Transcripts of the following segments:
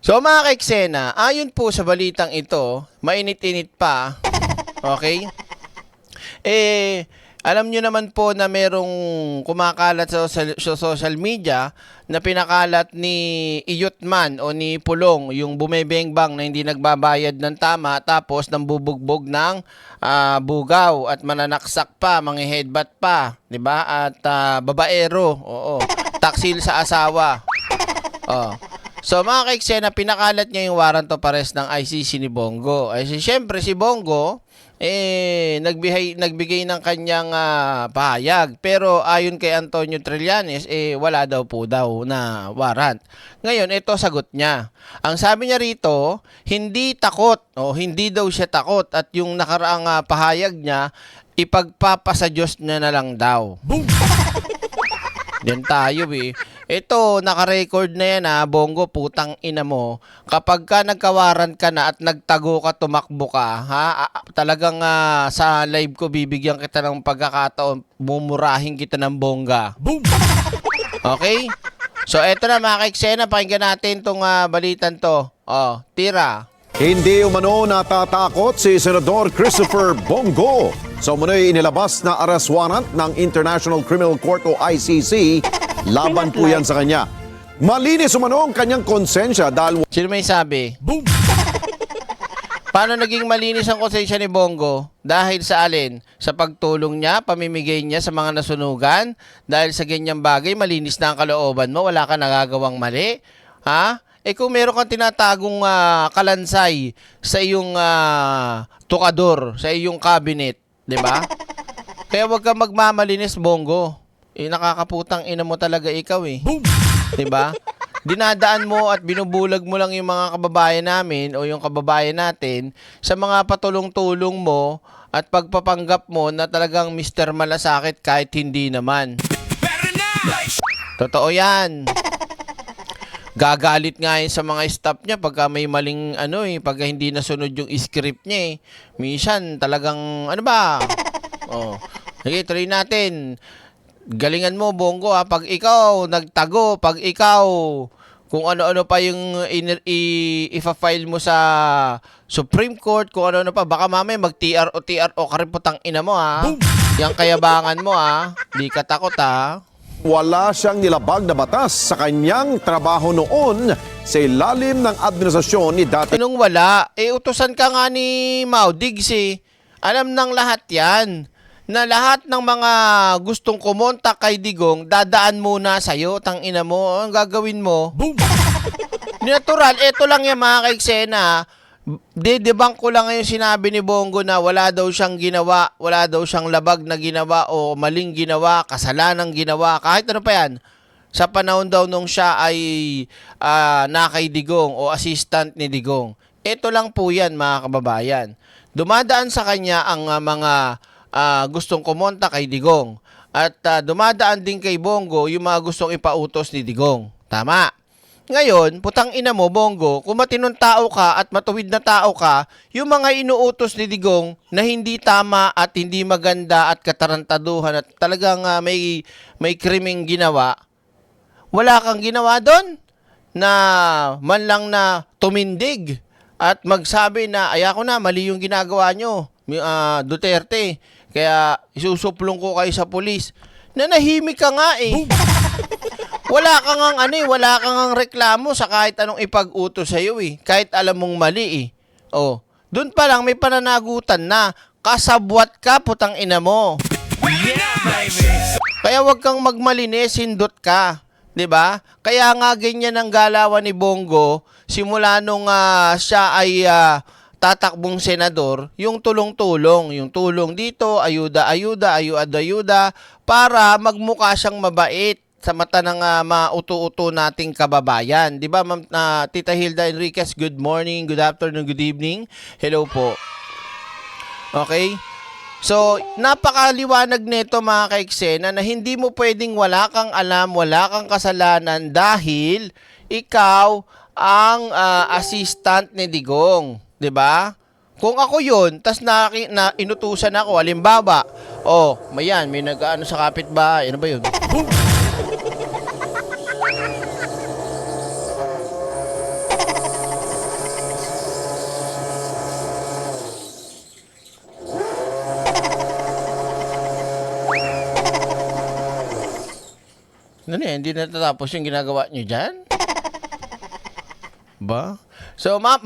So mga kaiksena, ayon po sa balitang ito, mainit-init pa, okay? Alam nyo naman po na merong kumakalat sa social media na pinakalat ni Iyotman o ni Pulong, yung bumebengbang na hindi nagbabayad ng tama tapos nambubugbog ng bugaw at mananaksak pa, mga headbutt pa, 'di ba? At babaero, oo, taksil sa asawa. Oh. So mga kaiksena, pinakalat niya yung warrant of arrest ng ICC ni Bongo. Ay siyempre si Bongo nagbigay ng kanyang pahayag. Pero ayon kay Antonio Trillanes, wala daw po daw na warrant. Ngayon, ito sagot niya. Ang sabi niya rito, hindi takot o hindi daw siya takot at yung nakaraang pahayag niya, ipagpapasa Diyos niya na lang daw. Boom! Yan tayo Ito, naka-record na yan Bongo, putang ina mo. Kapag ka nagkawaran ka na at nagtago ka, tumakbo ka, talagang sa live ko bibigyan kita ng pagkakataon, mumurahin kita ng bongga. Boom! Okay? So, eto na mga kaiksena, pakinggan natin tong balitan to. Oh, tira. Hindi umano natatakot si Senador Christopher Bongo sa umunoy inilabas na arrest warrant ng International Criminal Court o ICC. Laban po yan sa kanya. Malinis umano ang kanyang konsensya dahil... Sino may sabi? Boom! Paano naging malinis ang konsensya ni Bongo? Dahil sa alin? Sa pagtulong niya, pamimigay niya sa mga nasunugan? Dahil sa ganyang bagay, malinis na ang kalooban mo? Wala ka nagagawang mali? Ha? Kung meron kang tinatagong kalansay sa iyong tukador, sa iyong cabinet, di ba? Kaya wag kang magmamalinis, Bongo. Nakakaputang ina mo talaga ikaw Boom! Di ba? Dinadaan mo at binubulag mo lang yung mga kababayan namin o yung kababayan natin sa mga patulong-tulong mo at pagpapanggap mo na talagang Mr. Malasakit kahit hindi naman. Totoo yan. Gagalit nga sa mga staff niya pagka may maling pagka hindi nasunod yung script niya Minsan talagang Sige, tuloy natin. Galingan mo, Bongo pag ikaw nagtago, pag ikaw kung ano-ano pa yung ifa-file mo sa Supreme Court, kung ano-ano pa, baka mamaya mag-TRO kariputang ina mo Yang kayabangan mo di ka takot Wala siyang nilabag na batas sa kanyang trabaho noon sa ilalim ng administrasyon ni dati. Anong wala? Utusan ka nga ni Mau Diggs Alam ng lahat yan. Na lahat ng mga gustong kumontak kay Digong, dadaan muna sa'yo, tang ina mo. Ang gagawin mo? Boom! Natural, ito lang yan mga kaiksena. Debunk ko lang ngayon sinabi ni Bongo na wala daw siyang ginawa, wala daw siyang labag na ginawa o maling ginawa, kasalanang ginawa, kahit ano pa yan. Sa panahon daw nung siya ay nakay Digong o assistant ni Digong. Ito lang po yan mga kababayan. Dumadaan sa kanya ang mga gustong kumonta kay Digong. At dumadaan din kay Bongo yung mga gustong ipautos ni Digong. Tama. Ngayon, putang ina mo, Bongo, kung matinong tao ka at matuwid na tao ka, yung mga inuutos ni Digong na hindi tama at hindi maganda at katarantaduhan at talagang may krimeng ginawa, wala kang ginawa doon na man lang na tumindig at magsabi na, ayako na, mali yung ginagawa nyo, Duterte, kaya isusuplong ko kayo sa pulis. Nanahimik ka nga Wala kang wala kang reklamo sa kahit anong ipag-utos sa iyo kahit alam mong mali doon pa lang may pananagutan na. Kasabwat ka, putang ina mo. Yeah, baby. Kaya wag kang magmalinis, hindot ka, 'di ba? Kaya nga ganyan ang galawan ni Bongo simula nung siya ay tatakbong senador, yung tulong-tulong, yung tulong dito, ayuda para magmukha siyang mabait sa mata ng mauto-uto nating kababayan. 'Di ba, Ma'am Tita Hilda Enriquez, good morning, good afternoon, good evening. Hello po. Okay? So, napakaliwanag nito mga kaiksena na hindi mo pwedeng wala kang alam, wala kang kasalanan dahil ikaw ang assistant ni Digong. 'Di ba? Kung ako yun, tas inutusan ako, halimbawa, may nag-ano sa kapitbahay, ano ba yun? Ano yan, hindi natatapos yung ginagawa nyo dyan? Ba? So, ma'am,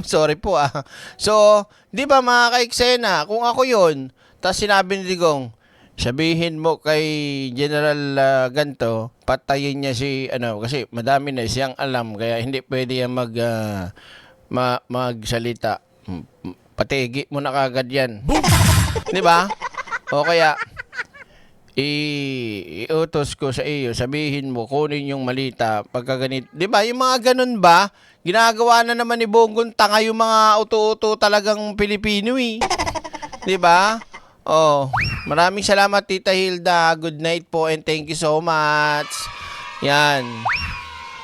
sorry po ah. So, di ba mga ka-eksena, kung ako yun, tapos sinabi ni Digong, sabihin mo kay General ganto, patayin niya si, kasi madami na siyang alam, kaya hindi pwede yan magsalita. Patigi mo na kagad yan. Di ba? O kaya, iutos ko sa iyo, sabihin mo, kunin yung malita, pagkaganit. Di ba? Yung mga ganun ba, ginagawa na naman ni Bongbong tanga yung mga uto-uto talagang Pilipino eh. Di ba? Oh, maraming salamat Tita Hilda. Good night po and thank you so much. Yan.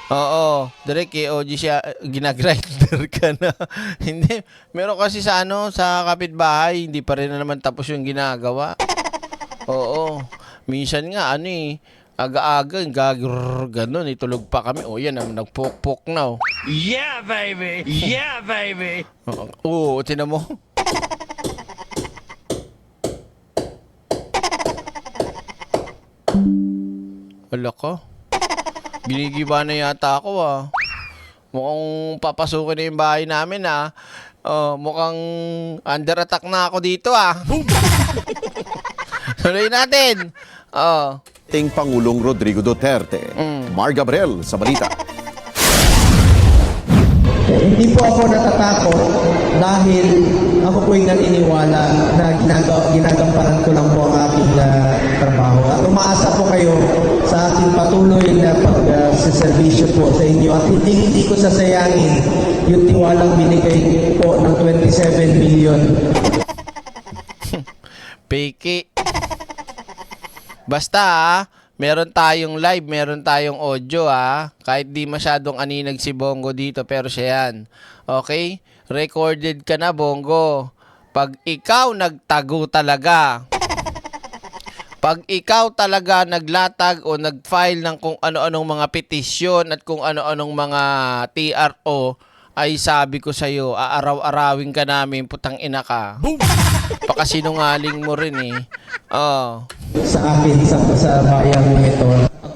Oo, direct OG siya, ginagrinder ka na. Hindi, meron kasi sa sa kapitbahay, hindi pa rin na naman tapos yung ginagawa. Oo, minsan nga aga-aga, ganun, itulog pa kami. O yan, nagpok-pok na. Oh. Yeah, baby! Yeah, baby! Oo, tinan mo. Wala ka. Ginigiba na yata ako ah. Mukhang papasukin na yung bahay namin ah. Mukhang under attack na ako dito ah. Tuloy natin. Ting Pangulong Rodrigo Duterte. Mar Gabriel sa balita. Hindi po ako natatakot dahil ako po'y naniniwala na ginagamparan ko lang po ang aking trabaho. At umaasa po kayo sa aking patuloy na pagseservisyo po sa inyo. At hindi ko sasayangin yung tiwalang binigay po ng 27 million. Peke. Basta meron tayong live, meron tayong audio kahit di masyadong aninag si Bongo dito, pero siya yan. Okay? Recorded ka na, Bongo. Pag ikaw nagtago talaga, pag ikaw talaga naglatag o nag-file ng kung ano-anong mga petisyon at kung ano-anong mga TRO, ay sabi ko sa'yo, aaraw-arawin ka namin, putang ina ka. Pakasinungaling mo rin eh. Sa akin, sa bayang ito.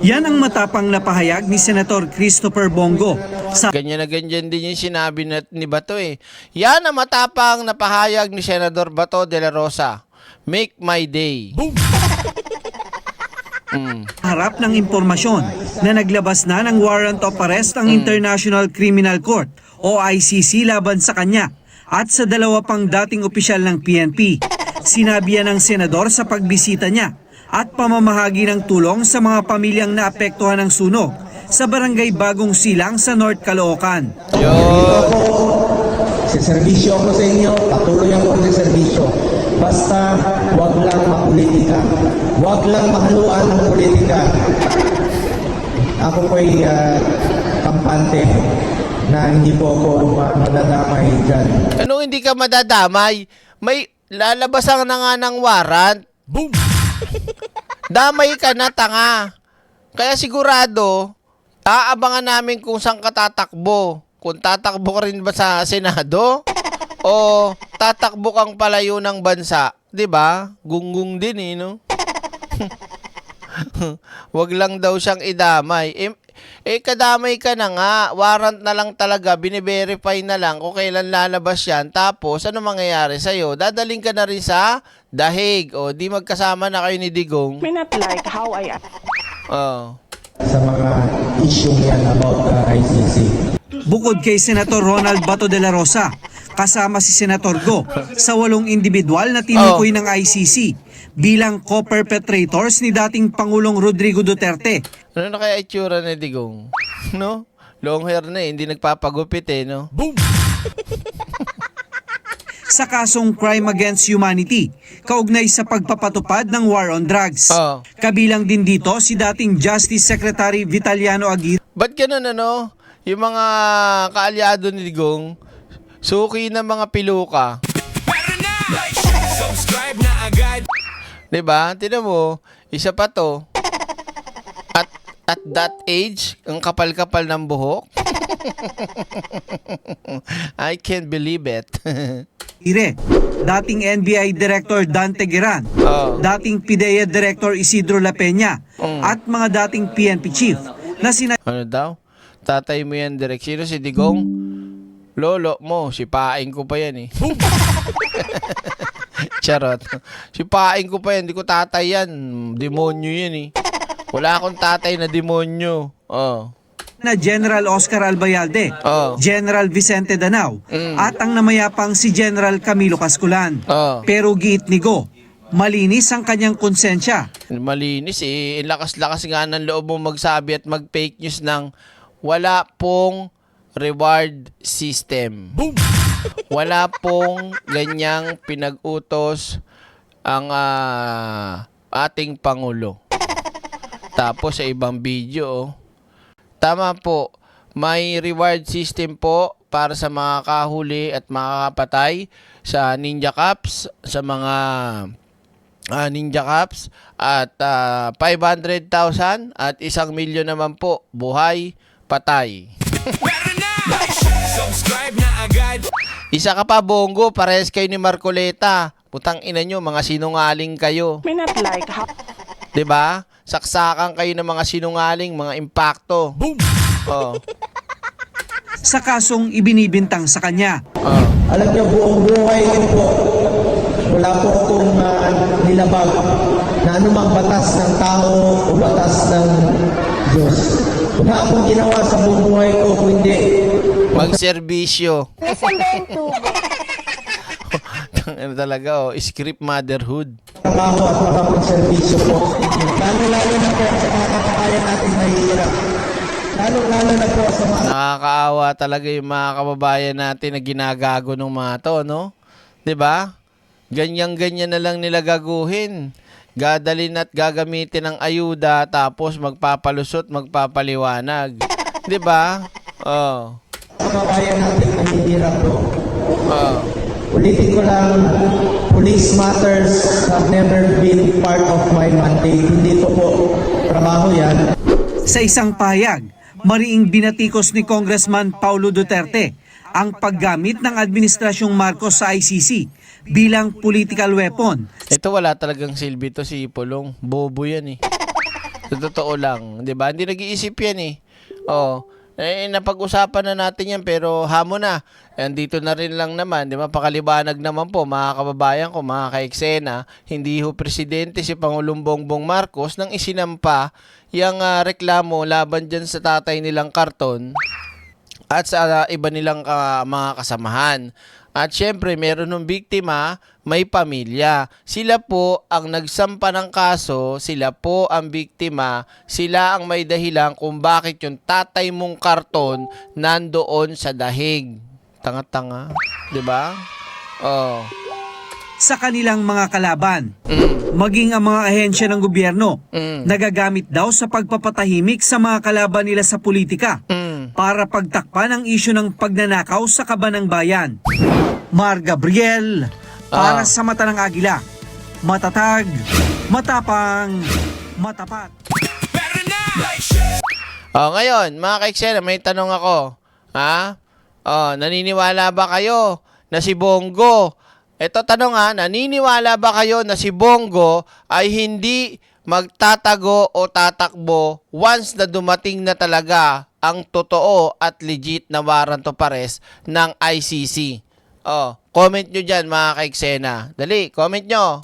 Yan ang matapang na pahayag ni Senator Christopher Bongo sa Ganyan na ganyan din yung sinabi ni Bato eh. Yan ang matapang na pahayag ni Senador Bato de la Rosa. Make my day. harap ng impormasyon na naglabas na ng warrant of arrest ang International Criminal Court o ICC laban sa kanya at sa dalawa pang dating opisyal ng PNP. Sinabi yan ng senador sa pagbisita niya at pamamahagi ng tulong sa mga pamilyang naapektuhan ng sunog sa barangay Bagong Silang sa North Caloocan. Serbisyo ako sa inyo, patuloy ako sa serbisyo. Basta wag lang mapolitika. Wag lang mahaluan ng politika. Ako po'y kampante na hindi po ako madadamay dyan. Anong hindi ka madadamay? May lalabasan na nga ng warrant. Boom! Damay ka na, tanga. Kaya sigurado, aabangan namin kung saan ka tatakbo. Kung tatakbo ka rin ba sa Senado o tatakbo kang palayo ng bansa, 'di ba? Gunggong din eh, no? Wag lang daw siyang idamay. Kadamay ka na nga. Warrant na lang talaga, bine-verify na lang kung kailan lalabas 'yan. Tapos ano mangyayari sa iyo? Dadaling ka na rin sa dahig o di magkasama na kayo ni Digong. May not like how I Sa mga issue yan about ICC. Bukod kay Senator Ronald Bato de la Rosa, kasama si Senator Go sa 8 individual na tinukoy ng ICC bilang co-perpetrators ni dating Pangulong Rodrigo Duterte. Ano na kaya itsura ni Digong? No? Long hair na hindi nagpapagupit no? Boom! Sa kasong crime against humanity, kaugnay sa pagpapatupad ng war on drugs. Kabilang din dito si dating Justice Secretary Vitaliano Aguirre. Ba't ganun yung mga kaalyado ni Digong, suki ng mga piluka. Subscribe na agad! Diba? Tignan mo, isa pa to. At that age, ang kapal-kapal ng buhok. I can't believe it. Ire, dating NBI Director Dante Geran, Oh. dating PIDEA Director Isidro La Peña, at mga dating PNP Chief na sina Ano daw? Tatay mo yan, Direk. Sino si Digong? Lolo mo, sipain ko pa yan eh. Charot. Sipain ko pa yan, di ko tatay yan. Demonyo yan eh. Wala akong tatay na demonyo. Oh. na General Oscar Albayalde, Oh. General Vicente Danao, at ang namayapang si General Camilo Casculan. Oh. Pero giit ni Go, malinis ang kanyang konsensya. Malinis eh. Lakas-lakas nga ng loob mo magsabi at mag-fake news ng wala pong reward system. Boom! Wala pong ganyang pinag-utos ang ating Pangulo. Tapos sa ibang video, oh. Tama po, may reward system po para sa mga kahuli at makakapatay sa Ninja Cups, sa mga Ninja Cups, at 500,000 at 1,000,000 naman po, buhay, patay. Subscribe na agad. Isa ka pa, Bongo, parehas kayo ni Marcoleta. Putang ina nyo, mga sinungaling kayo. May not like how 'Di ba? Saksakan kayo ng mga sinungaling, mga impacto. Boom! Oh. Sa kasong ibinibintang sa kanya. Oh. Alam niyo, buong buhay ko po, wala po akong nilabag na anumang batas ng tao o batas ng Diyos. Wala akong ginawa sa buong buhay ko kundi Magserbisyo. listen din to Ano talaga, oh, script motherhood. trabaho at makapagservisyo po. Lalo-lalo na po sa mga kapakayan natin mahihirap. Lalo-lalo na po sa mga Nakakaawa talaga yung mga kababayan natin na ginagago ng mga to, no? 'Di ba? Ganyan-ganyan na lang nila gaguhin. Gadalin at gagamitin ng ayuda tapos magpapalusot, magpapaliwanag. 'Di ba? Oh. kababayan natin mahihirap po. Oh. Ulitin ko lang, police matters have never been part of my mandate. Hindi ko po trabaho yan. Sa isang pahayag, mariing binatikos ni Congressman Paulo Duterte ang paggamit ng Administrasyong Marcos sa ICC bilang political weapon. Ito wala talagang silbi to si Pulong. Bobo yan eh. Sa totoo lang. 'Di ba? Hindi nag-iisip yan eh. Oh. Napag-usapan na natin yan pero hamon na. Andito na rin lang naman, di ba? Pakalibanag naman po, mga kababayan ko, mga ka-eksena, hindi ho presidente si Pangulong Bongbong Marcos nang isinampa yung reklamo laban dyan sa tatay nilang Karton at sa iba nilang mga kasamahan. At syempre, meron ng biktima, may pamilya. Sila po ang nagsampa ng kaso, sila po ang biktima, sila ang may dahilan kung bakit yung tatay mong Karton nandoon sa dahig. Tanga-tanga, 'di ba? Oh. Sa kanilang mga kalaban, maging ang mga ahensya ng gobyerno, nagagamit daw sa pagpapatahimik sa mga kalaban nila sa politika para pagtakpan ang isyu ng pagnanakaw sa kaban ng bayan. Mar Gabriel, para sa mata ng agila, matatag, matapang, matapat. Ngayon, mga ka-eksena, may tanong ako. Ha? Naniniwala ba kayo na si Bongo? Ito tanong ha, naniniwala ba kayo na si Bongo ay hindi magtatago o tatakbo once na dumating na talaga ang totoo at legit na warrant of arrest ng ICC? Comment nyo dyan mga ka-eksena. Dali, comment nyo.